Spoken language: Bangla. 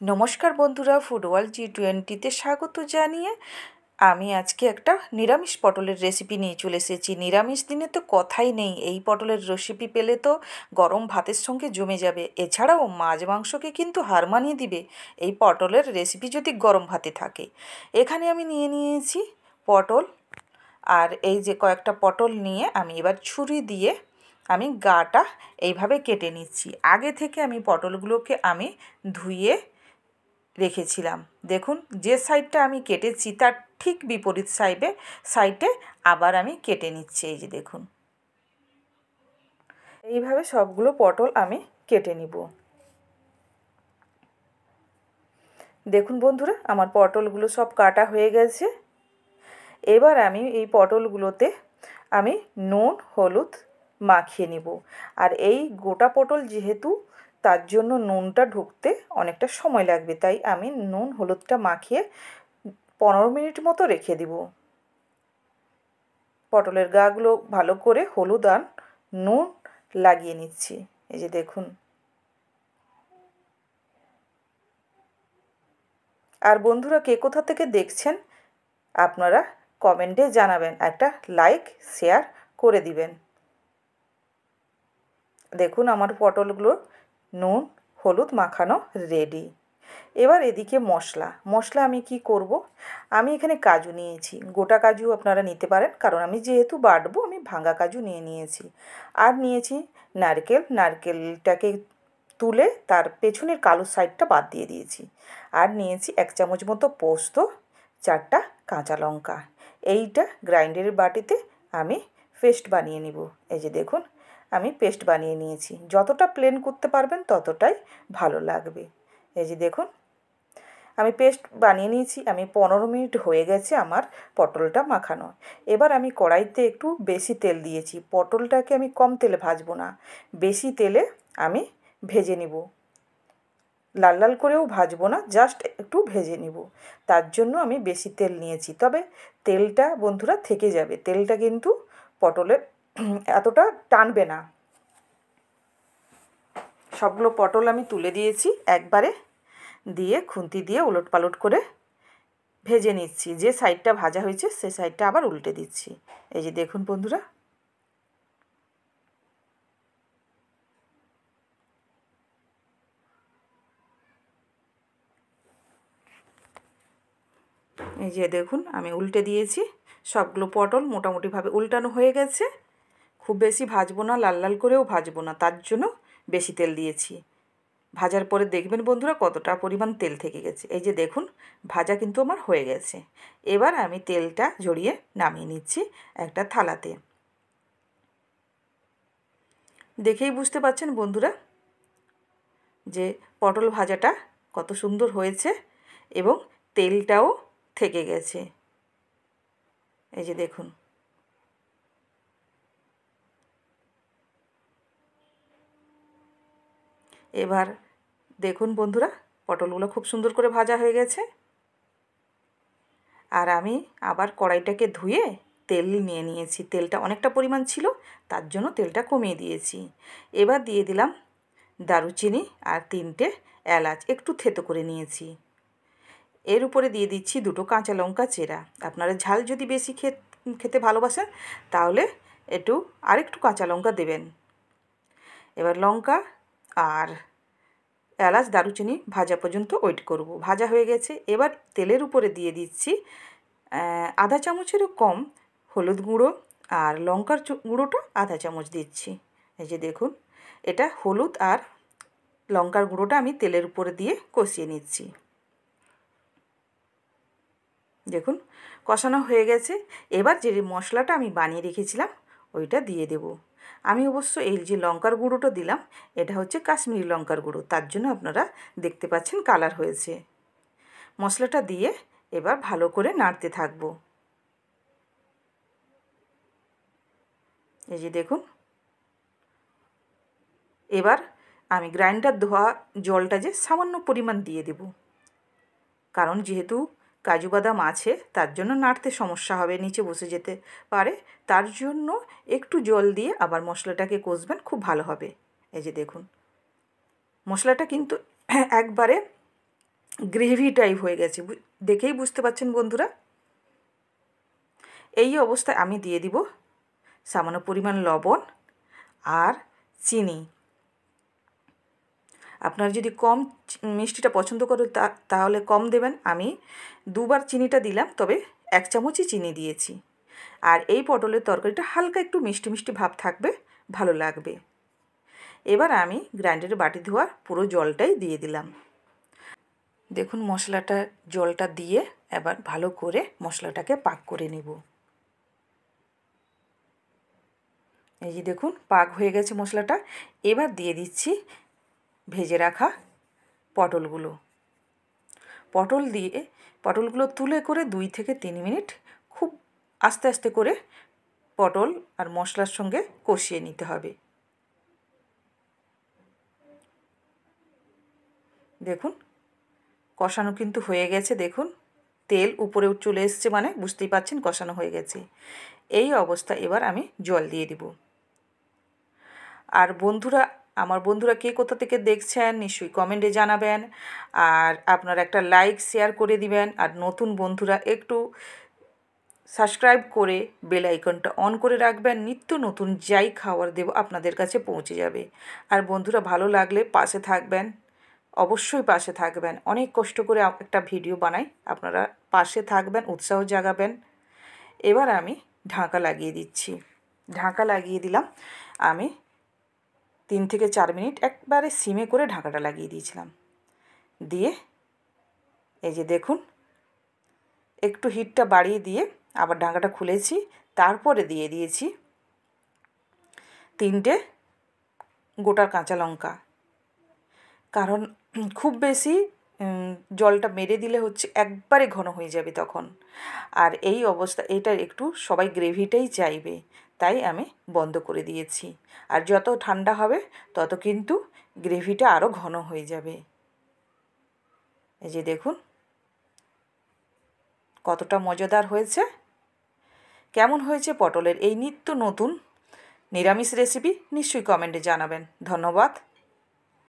নমস্কার বন্ধুরা, ফুডওয়াল G20-তে স্বাগত জানিয়ে আমি আজকে একটা নিরামিষ পটলের রেসিপি নিয়ে চলে এসেছি। নিরামিষ দিনে তো কথাই নেই, এই পটলের রেসিপি পেলে তো গরম ভাতের সঙ্গে জমে যাবে। এছাড়াও মাছ মাংসকে কিন্তু হার মানিয়ে দিবে এই পটলের রেসিপি যদি গরম ভাতে থাকে। এখানে আমি নিয়ে নিয়েছি পটল, আর এই যে কয়েকটা পটল নিয়ে আমি এবার ছুরি দিয়ে আমি গাটা এইভাবে কেটে নিচ্ছি। আগে থেকে আমি পটলগুলোকে আমি ধুয়ে রেখেছিলাম। দেখুন, যে সাইডটা আমি কেটেছি তার ঠিক বিপরীত সাইডে আবার আমি কেটে নিচ্ছি। এই যে দেখুন, এইভাবে সবগুলো পটল আমি কেটে নিব। দেখুন বন্ধুরা, আমার পটলগুলো সব কাটা হয়ে গেছে। এবার আমি এই পটলগুলোতে আমি নুন হলুদ মাখিয়ে নিব। আর এই গোটা পটল যেহেতু, তার জন্য নুনটা ঢুকতে অনেকটা সময় লাগবে, তাই আমি নুন হলুদটা মাখিয়ে 15 মিনিট মতো রেখে দিব। পটলের গাগুলো ভালো করে হলুদ আর নুন লাগিয়ে নিচ্ছি। এই যে দেখুন। আর বন্ধুরা, কে কোথা থেকে দেখছেন আপনারা কমেন্টে জানাবেন, একটা লাইক শেয়ার করে দিবেন। দেখুন, আমার পটলগুলো নুন হলুদ মাখানো রেডি। এবার এদিকে মশলা আমি কি করব, আমি এখানে কাজু নিয়েছি। গোটা কাজু আপনারা নিতে পারেন, কারণ আমি যেহেতু বাটবো আমি ভাঙা কাজু নিয়েছি। আর নিয়েছি নারকেলটাকে তুলে তার পেছনের কালো সাইডটা বাদ দিয়ে দিয়েছি। আর নিয়েছি 1 চামচ মতো পোস্ত, 4টা কাঁচা লঙ্কা। এইটা গ্রাইন্ডারের বাটিতে আমি পেস্ট বানিয়ে নিব। এই যে দেখুন, আমি পেস্ট বানিয়ে নিয়েছি। যতটা প্লেন করতে পারবেন ততটাই ভালো লাগবে। এই যে দেখুন, আমি পেস্ট বানিয়ে নিয়েছি। আমি 15 মিনিট হয়ে গেছে আমার পটলটা মাখানো। এবার আমি কড়াইতে একটু বেশি তেল দিয়েছি। পটলটাকে আমি কম তেলে ভাজবো না, বেশি তেলে আমি ভেজে নিব। লাল লাল করেও ভাজবো না, জাস্ট একটু ভেজে নিব। তার জন্য আমি বেশি তেল নিয়েছি। তবে তেলটা বন্ধুরা থেকে যাবে, তেলটা কিন্তু পটলে এতটা টানবে না। সবগুলো পটল আমি তুলে দিয়েছি একবারে, দিয়ে খুন্তি দিয়ে উলটপালট করে ভেজে নিচ্ছি। যে সাইডটা ভাজা হয়েছে সে সাইডটা আবার উল্টে দিচ্ছি। এই যে দেখুন বন্ধুরা, এই যে দেখুন আমি উল্টে দিয়েছি। সবগুলো পটল মোটামুটিভাবে উল্টানো হয়ে গেছে। খুব বেশি ভাজবো না, লাল লাল করেও ভাজবো না, তার জন্য বেশি তেল দিয়েছি। ভাজার পরে দেখবেন বন্ধুরা কতটা পরিমাণ তেল থেকে গেছে। এই যে দেখুন, ভাজা কিন্তু আমার হয়ে গেছে। এবার আমি তেলটা ঝরিয়ে নামিয়ে নিচ্ছি একটা থালাতে। দেখেই বুঝতে পারছেন বন্ধুরা যে পটল ভাজাটা কত সুন্দর হয়েছে এবং তেলটাও থেকে গেছে। এই যে দেখুন, এবার দেখুন বন্ধুরা, পটলগুলো খুব সুন্দর করে ভাজা হয়ে গেছে। আর আমি আবার কড়াইটাকে ধুয়ে তেল নিয়ে নিয়েছি। তেলটা অনেকটা পরিমাণ ছিল, তার জন্য তেলটা কমিয়ে দিয়েছি। এবার দিয়ে দিলাম দারুচিনি আর 3টে এলাচ একটু থেতো করে নিয়েছি। এর উপরে দিয়ে দিচ্ছি 2টো কাঁচা লঙ্কা চেরা। আপনারা ঝাল যদি বেশি খেতে ভালোবাসেন তাহলে আরেকটু কাঁচা লঙ্কা দেবেন। এবার লঙ্কা আর এলাচ দারুচিনি ভাজা পর্যন্ত ওয়েট করব। ভাজা হয়ে গেছে। এবার তেলের উপরে দিয়ে দিচ্ছি আধা চামচেরও কম হলুদ গুঁড়ো, আর লঙ্কার গুঁড়োটা আধা চামচ দিচ্ছি। এই যে দেখুন, এটা হলুদ আর লঙ্কার গুঁড়োটা আমি তেলের উপরে দিয়ে কষিয়ে নিচ্ছি। দেখুন, কষানো হয়ে গেছে। এবার যে মশলাটা আমি বানিয়ে রেখেছিলাম ওইটা দিয়ে দেব। আমি অবশ্য এই যে লঙ্কার গুঁড়োটা দিলাম, এটা হচ্ছে কাশ্মীরি লঙ্কার গুঁড়ো, তার জন্য আপনারা দেখতে পাচ্ছেন কালার হয়েছে। মশলাটা দিয়ে এবার ভালো করে নাড়তে থাকবো। এই যে দেখুন, এবার আমি গ্রাইন্ডার ধোয়া জলটা যে সামান্য পরিমাণ দিয়ে দেব, কারণ যেহেতু কাজু বাদাম আছে তার জন্য নাড়তে সমস্যা হবে, নিচে বসে যেতে পারে। তার জন্য একটু জল দিয়ে আবার মশলাটাকে কষবেন, খুব ভালো হবে। এই যে দেখুন, মশলাটা কিন্তু একবারে গ্রেভি টাইপ হয়ে গেছে, দেখেই বুঝতে পারছেন বন্ধুরা। এই অবস্থায় আমি দিয়ে দিব সামান্য পরিমাণ লবণ আর চিনি। আপনারা যদি কম মিষ্টিটা পছন্দ করেন তাহলে কম দেবেন। আমি দুবার চিনিটা দিলাম, তবে 1 চামচই চিনি দিয়েছি। আর এই পটলের তরকারিটা হালকা একটু মিষ্টি মিষ্টি ভাব থাকবে, ভালো লাগবে। এবার আমি গ্রাইন্ডারে বাটি ধোয়া পুরো জলটাই দিয়ে দিলাম। দেখুন মশলাটা জলটা দিয়ে এবার ভালো করে মশলাটাকে পাক করে নেব। এই যে দেখুন পাক হয়ে গেছে মশলাটা। এবার দিয়ে দিচ্ছি ভেজে রাখা পটলগুলো। পটলগুলো তুলে করে 2 থেকে 3 মিনিট খুব আস্তে আস্তে করে পটল আর মশলার সঙ্গে কষিয়ে নিতে হবে। দেখুন কষানো কিন্তু হয়ে গেছে, দেখুন তেল উপরে চলে এসছে, মানে বুঝতেই পারছেন কষানো হয়ে গেছে। এই অবস্থা এবার আমি জল দিয়ে দিব। আর বন্ধুরা, আমার বন্ধুরা কে কোথা থেকে দেখছেন নিশ্চয়ই কমেন্টে জানাবেন, আর আপনারা একটা লাইক শেয়ার করে দিবেন। আর নতুন বন্ধুরা একটু সাবস্ক্রাইব করে বেল আইকনটা অন করে রাখবেন, নিত্য নতুন যাই খাবার দেব আপনাদের কাছে পৌঁছে যাবে। আর বন্ধুরা ভালো লাগলে পাশে থাকবেন, অবশ্যই পাশে থাকবেন। অনেক কষ্ট করে একটা ভিডিও বানাই, আপনারা পাশে থাকবেন, উৎসাহ জাগাবেন। এবার আমি ঢাকা লাগিয়ে দিচ্ছি। ঢাকা লাগিয়ে দিলাম। আমি 3 থেকে 4 মিনিট একবারে সিমে করে ঢাকাটা লাগিয়ে দিয়েছিলাম। দিয়ে এই যে দেখুন একটু হিটটা বাড়িয়ে দিয়ে আবার ঢাকাটা খুলেছি। তারপরে দিয়ে দিয়েছি 3টে গোটা কাঁচা লঙ্কা। কারণ খুব বেশি জলটা মেরে দিলে হচ্ছে একবারে ঘন হয়ে যাবে তখন। আর এই অবস্থা, এটা একটু সবাই গ্রেভিটাই চাইবে, তাই আমি বন্ধ করে দিয়েছি। আর যত ঠান্ডা হবে তত কিন্তু গ্রেভিটা আরও ঘন হয়ে যাবে। এই যে দেখুন কতটা মজাদার হয়েছে। কেমন হয়েছে পটলের এই নিত্য নতুন নিরামিষ রেসিপি নিশ্চয়ই কমেন্টে জানাবেন। ধন্যবাদ।